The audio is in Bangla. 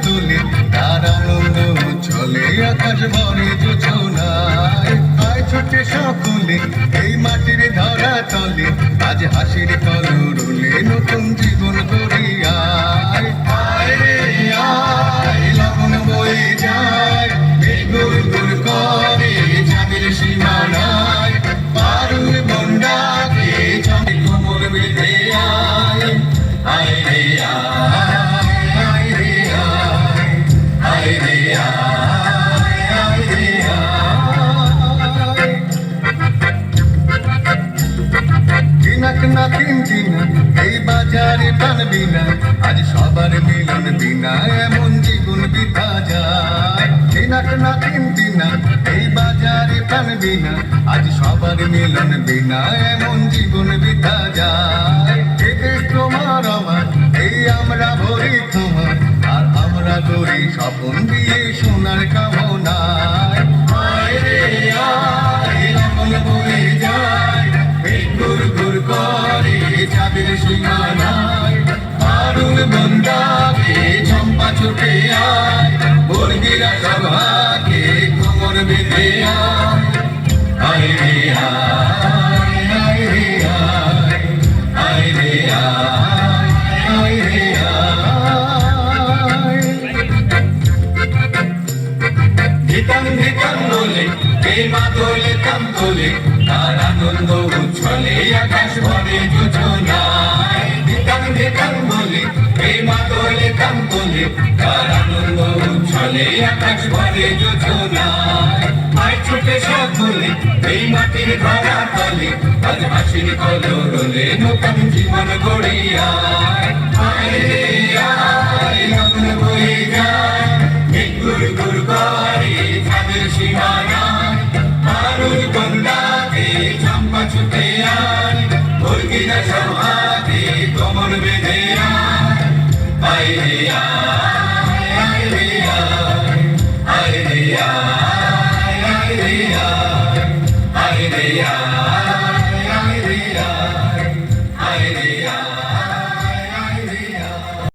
তোলে, তার আনন্দ উচ্ছলে আকাশ ভরে যোজনায়। আয় ছুটে সকলে এই মাটির ধরা তলে, আজ হাসির কলরলে নতুন জীবন গড়ি আয়। আয় রে আয়, লগন বয়ে যায়, বেগুর গুর করে চাঁদের সীমানায়। পারুল বন্ডাকে ছন্দে কোমর বেঁধে আয়। আয় রে আয়, আয় রে আয়, আয় রে আয়, আয় রে আয়। দিনাক না তিন দিনা এই বাজারে টানবি না, আজ সবার মিলন বিনা এমন জীবন বিতা যায়। দিনাক না তিন দিনা এই বাজারে টানবি না, আজ সবার মিলন বিনা এমন জীবন বিতা যায়। এ দেশ তোমার আমার, এই আমরা ভরি তোমার, আর আমরা গড়ি স্বপন দিয়ে সোনার কামনায়। আয় রে আয়, লগন বয়ে যায়, বেগুর গুর করে চাঁদের সীমানায়। পারুল বন্দাকে চম্পা ছুটে আয়, বর্গিরা সভাকে কোমর বেঁধে আয়। আয় রে আয়, আয় রে আয়, আয় রে আয়, আয় রে আয়। ধিতাং ধিতাং বলে এই মাদলে তাম তোলে, তার আনন্দ উচ্ছলে আকাশ ভরে যোজনায়। ধিতাং ধিতাং বলে এই মাদলে তাম তোলে, তার আনন্দ উচ্ছলে আকাশ ভরে যোজনায়। আয় ছুটে সকলে এই মাটির ধরা তলে, আজ হাসির কলরলে নতুন জীবন গড়ি আয়। আয় রে আয়, লগন বয়ে যায়, বেগুর গুর করে চাঁদের সীমানায়। পারুল বন্দাকে চম্পা ছুটে আয়, বর্গিরা সভাকে কোমর বেঁধে আয়। আয় রে আয়।